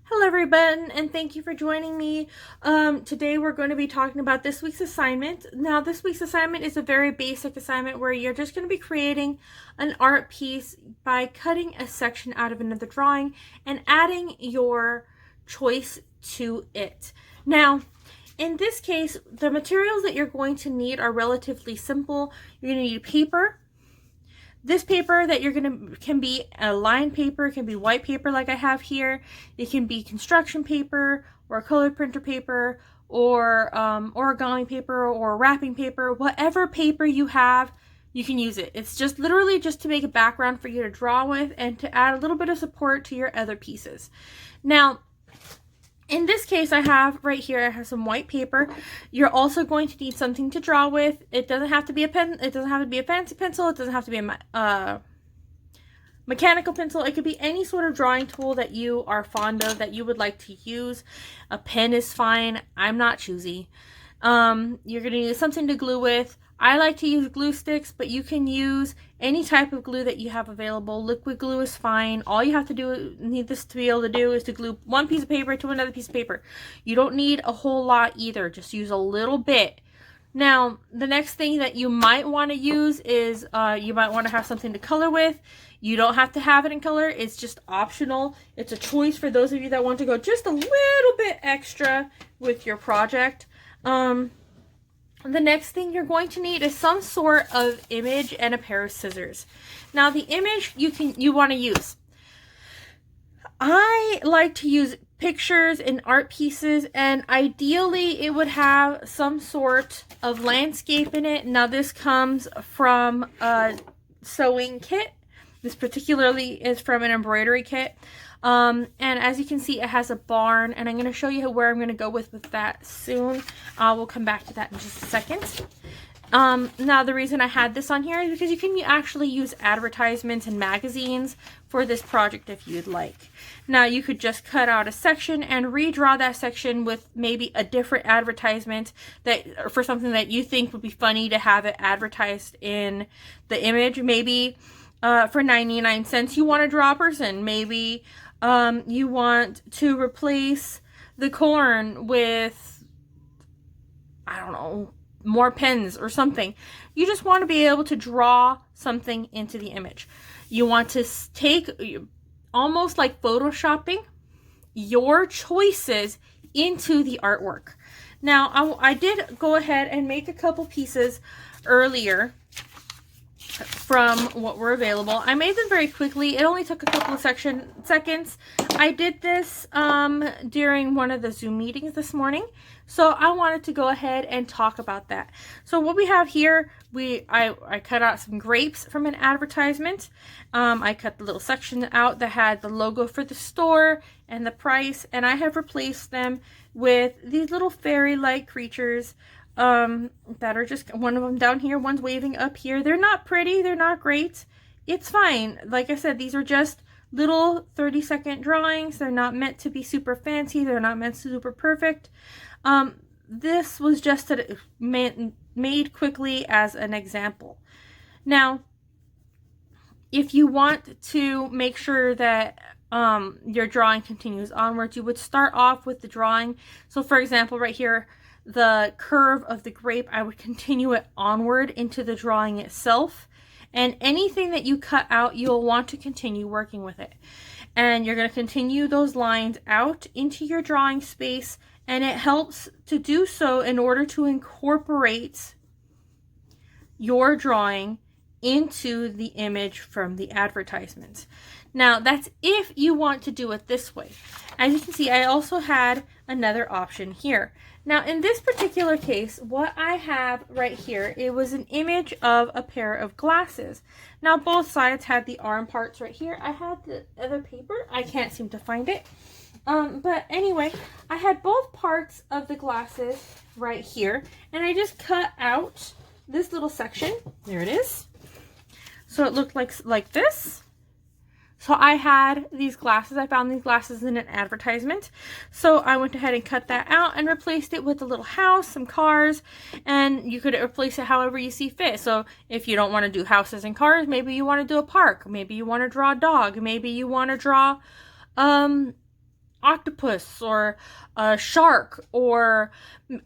Hello everyone, and thank you for joining me. Today we're going to be talking about this week's assignment. Now this week's assignment is a very basic assignment where you're just going to be creating an art piece by cutting a section out of another drawing and adding your choice to it. Now in this case, the materials that you're going to need are relatively simple. You're going to need paper. This paper that you're going to can be a lined paper, it can be white paper like I have here. It can be construction paper or colored printer paper or origami paper or wrapping paper. Whatever paper you have, you can use it. It's just literally just to make a background for you to draw with and to add a little bit of support to your other pieces. Now, in this case, I have right here, I have some white paper. You're also going to need something to draw with. It doesn't have to be a pen. It doesn't have to be a fancy pencil. It doesn't have to be a mechanical pencil. It could be any sort of drawing tool that you are fond of, that you would like to use. A pen is fine. I'm not choosy. You're going to need something to glue with. I like to use glue sticks, but you can use any type of glue that you have available. Liquid glue is fine. All you have to need this to be able to do is to glue one piece of paper to another piece of paper. You don't need a whole lot either. Just use a little bit. Now, the next thing that you might want to use is you might want to have something to color with. You don't have to have it in color. It's just optional. It's a choice for those of you that want to go just a little bit extra with your project. The next thing you're going to need is some sort of image and a pair of scissors. Now the image you want to use. I like to use pictures and art pieces, and ideally it would have some sort of landscape in it. Now this comes from a sewing kit. This particularly is from an embroidery kit. And as you can see, it has a barn, and I'm going to show you where I'm going to go with that soon. We'll come back to that in just a second. Now the reason I had this on here is because you can actually use advertisements and magazines for this project if you'd like. Now you could just cut out a section and redraw that section with maybe a different advertisement that for something that you think would be funny to have it advertised in the image. Maybe for 99 cents you want to draw a person. Maybe you want to replace the corn with, I don't know, more pens or something. You just want to be able to draw something into the image. You want to take, almost like photoshopping, your choices into the artwork. Now, I did go ahead and make a couple pieces earlier from what were available. I made them very quickly. It only took a couple of seconds. I did this during one of the Zoom meetings this morning, so I wanted to go ahead and talk about that. So what we have here, I cut out some grapes from an advertisement. I cut the little section out that had the logo for the store and the price, and I have replaced them with these little fairy-like creatures that are just, one of them down here, one's waving up here. They're not pretty, they're not great. It's fine. Like I said, these are just little 30-second drawings. They're not meant to be super fancy. They're not meant to be super perfect. This was just made quickly as an example. Now, if you want to make sure that your drawing continues onwards, you would start off with the drawing. So for example, right here, the curve of the grape, I would continue it onward into the drawing itself. And anything that you cut out, you'll want to continue working with it. And you're going to continue those lines out into your drawing space, and it helps to do so in order to incorporate your drawing into the image from the advertisement. Now, that's if you want to do it this way. As you can see, I also had another option here. Now, in this particular case, what I have right here, it was an image of a pair of glasses. Now, both sides had the arm parts right here. I had the other paper. I can't seem to find it. But anyway, I had both parts of the glasses right here, and I just cut out this little section. There it is. So it looked like this. So I had these glasses. I found these glasses in an advertisement. So I went ahead and cut that out and replaced it with a little house, some cars, and you could replace it however you see fit. So if you don't want to do houses and cars, maybe you want to do a park. Maybe you want to draw a dog. Maybe you want to draw octopus or a shark or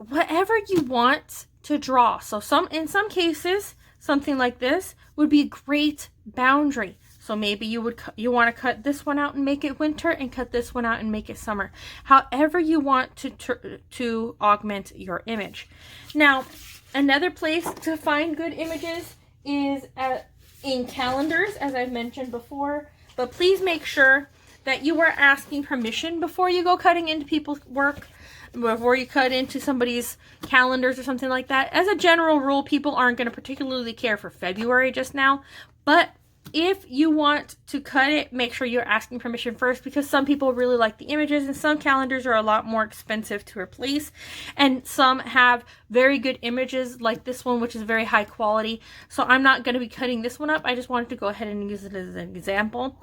whatever you want to draw. So in some cases, something like this would be a great boundary. So maybe you want to cut this one out and make it winter, and cut this one out and make it summer. However you want to augment your image. Now, another place to find good images is in calendars, as I've mentioned before. But please make sure that you are asking permission before you go cutting into people's work, before you cut into somebody's calendars or something like that. As a general rule, people aren't going to particularly care for February just now, but if you want to cut it, make sure you're asking permission first, because some people really like the images and some calendars are a lot more expensive to replace, and some have very good images like this one, which is very high quality. So I'm not going to be cutting this one up. I just wanted to go ahead and use it as an example.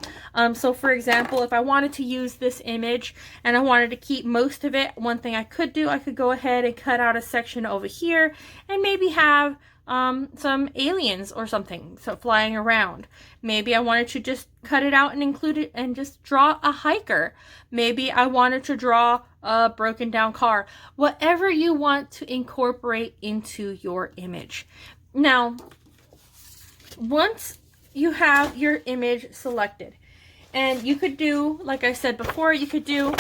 So for example, if I wanted to use this image and I wanted to keep most of it, one thing I could do, I could go ahead and cut out a section over here and maybe have some aliens or something so flying around. Maybe I wanted to just cut it out and include it and just draw a hiker. Maybe I wanted to draw a broken down car. Whatever you want to incorporate into your image. Now, once you have your image selected, and you could do, like I said before, you could do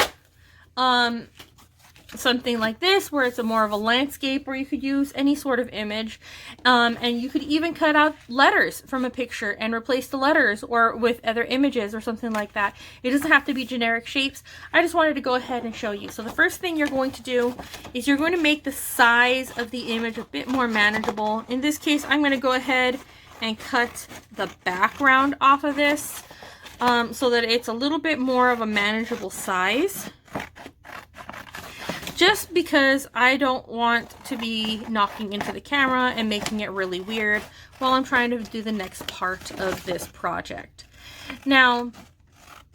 something like this where it's more of a landscape, or you could use any sort of image, and you could even cut out letters from a picture and replace the letters or with other images or something like that. It doesn't have to be generic shapes. I just wanted to go ahead and show you. So the first thing you're going to do is you're going to make the size of the image a bit more manageable. In this case, I'm going to go ahead and cut the background off of this so that it's a little bit more of a manageable size. Just because I don't want to be knocking into the camera and making it really weird while I'm trying to do the next part of this project. Now,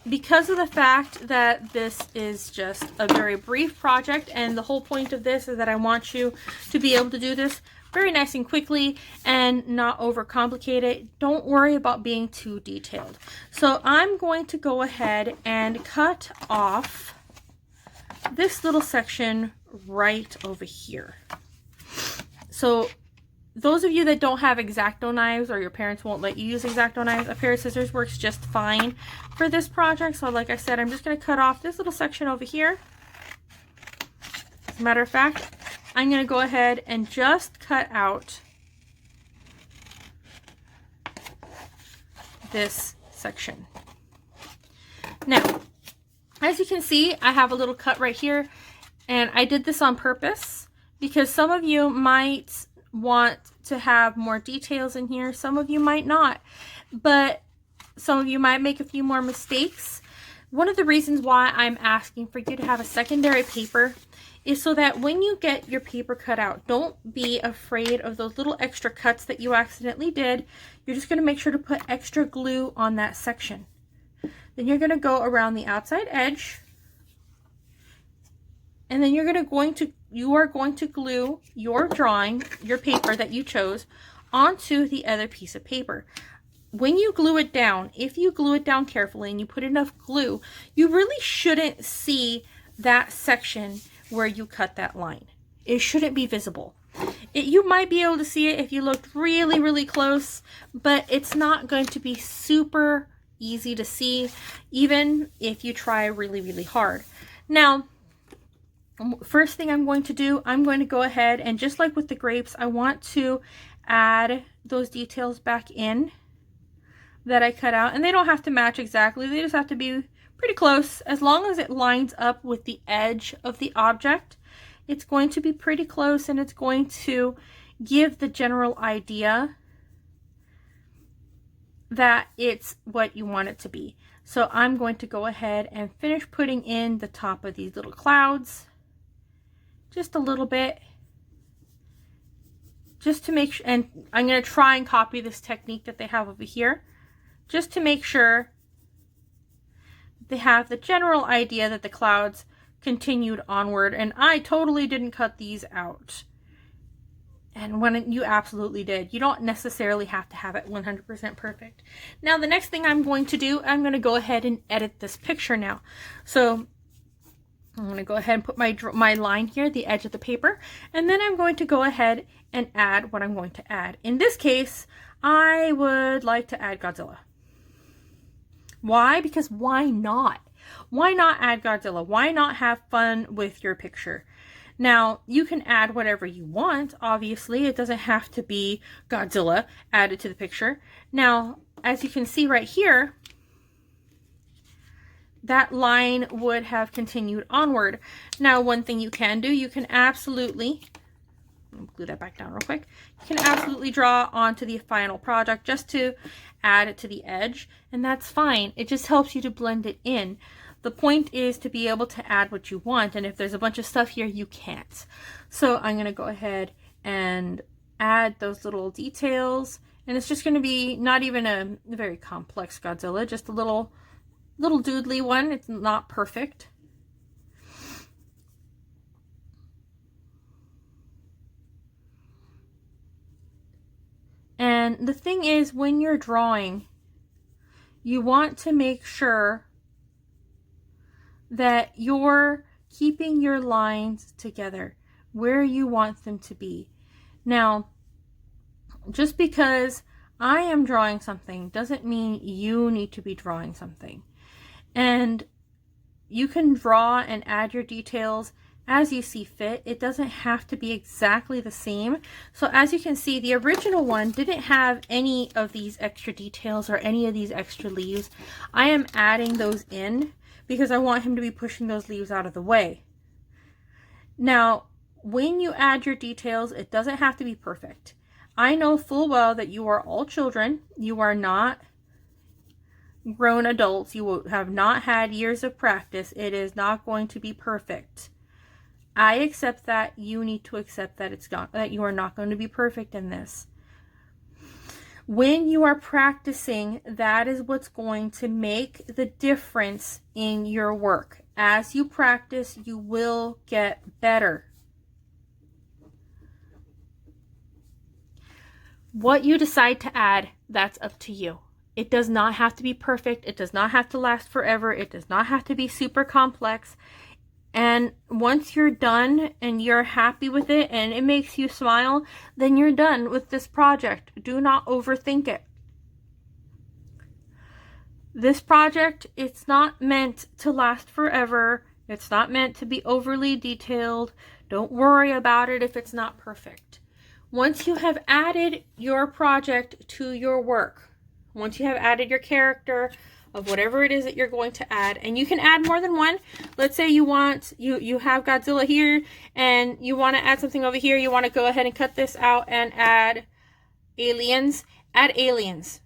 because of the fact that this is just a very brief project, and the whole point of this is that I want you to be able to do this very nice and quickly and not overcomplicate it, don't worry about being too detailed. So I'm going to go ahead and cut off this little section right over here. So those of you that don't have X-Acto knives, or your parents won't let you use X-Acto knives, a pair of scissors works just fine for this project. So like I said, I'm just going to cut off this little section over here. As a matter of fact, I'm going to go ahead and just cut out this section. Now, as you can see, I have a little cut right here, and I did this on purpose because some of you might want to have more details in here. Some of you might not, but some of you might make a few more mistakes. One of the reasons why I'm asking for you to have a secondary paper is so that when you get your paper cut out, don't be afraid of those little extra cuts that you accidentally did. You're just going to make sure to put extra glue on that section. Then you're going to go around the outside edge, and then you are going to glue your drawing, your paper that you chose, onto the other piece of paper. When you glue it down, if you glue it down carefully and you put enough glue, you really shouldn't see that section where you cut that line. It shouldn't be visible. You might be able to see it if you looked really, really close, but it's not going to be super easy to see, even if you try really, really hard. Now, first thing I'm going to do, I'm going to go ahead and, just like with the grapes, I want to add those details back in that I cut out. And they don't have to match exactly, they just have to be pretty close. As long as it lines up with the edge of the object, it's going to be pretty close, and it's going to give the general idea that it's what you want it to be. So I'm going to go ahead and finish putting in the top of these little clouds just a little bit, just to make sure, and I'm going to try and copy this technique that they have over here, just to make sure they have the general idea that the clouds continued onward. And I totally didn't cut these out. And when you absolutely did. You don't necessarily have to have it 100% perfect. Now, the next thing I'm going to do, I'm going to go ahead and edit this picture now. So I'm going to go ahead and put my line here, the edge of the paper, and then I'm going to go ahead and add what I'm going to add. In this case, I would like to add Godzilla. Why? Because why not? Why not add Godzilla? Why not have fun with your picture? Now, you can add whatever you want, obviously. It doesn't have to be Godzilla added to the picture. Now, as you can see right here, that line would have continued onward. Now, one thing you can do, you can absolutely, I'll glue that back down real quick. You can absolutely draw onto the final project just to add it to the edge, and that's fine. It just helps you to blend it in. The point is to be able to add what you want, and if there's a bunch of stuff here, you can't. So I'm going to go ahead and add those little details, and it's just going to be not even a very complex Godzilla, just a little doodly one. It's not perfect. And the thing is, when you're drawing, you want to make sure that you're keeping your lines together where you want them to be. Now, just because I am drawing something doesn't mean you need to be drawing something. And you can draw and add your details as you see fit. It doesn't have to be exactly the same. So as you can see, the original one didn't have any of these extra details or any of these extra leaves. I am adding those in because I want him to be pushing those leaves out of the way. Now, when you add your details, it doesn't have to be perfect. I know full well that you are all children. You are not grown adults. You have not had years of practice. It is not going to be perfect. I accept that. You need to accept that that you are not going to be perfect in this. When you are practicing, that is what's going to make the difference in your work. As you practice, you will get better. What you decide to add, that's up to you. It does not have to be perfect. It does not have to last forever. It does not have to be super complex. And once you're done and you're happy with it and it makes you smile, then you're done with this project. Do not overthink it. This project, it's not meant to last forever. It's not meant to be overly detailed. Don't worry about it if it's not perfect. Once you have added your project to your work, once you have added your character of whatever it is that you're going to add, and you can add more than one. Let's say you have Godzilla here and you want to add something over here. You want to go ahead and cut this out and add aliens. Add aliens.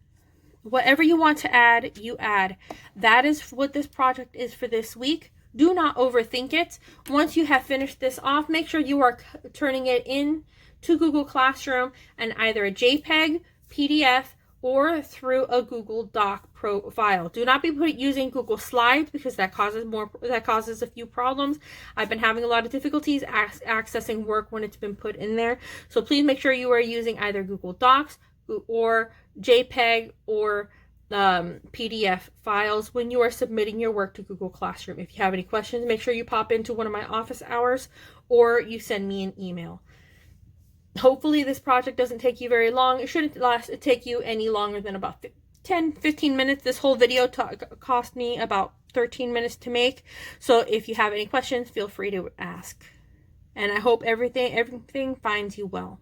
Whatever you want to add, you add. That is what this project is for this week. Do not overthink it. Once you have finished this off, make sure you are turning it in to Google Classroom and either a JPEG, PDF, or through a Google Doc profile. Do not be using Google Slides because that causes a few problems. I've been having a lot of difficulties accessing work when it's been put in there. So please make sure you are using either Google Docs or JPEG or PDF files when you are submitting your work to Google Classroom. If you have any questions, make sure you pop into one of my office hours or you send me an email. Hopefully this project doesn't take you very long. It shouldn't take you any longer than about 10-15 minutes. This whole video cost me about 13 minutes to make. So if you have any questions, feel free to ask. And I hope everything finds you well.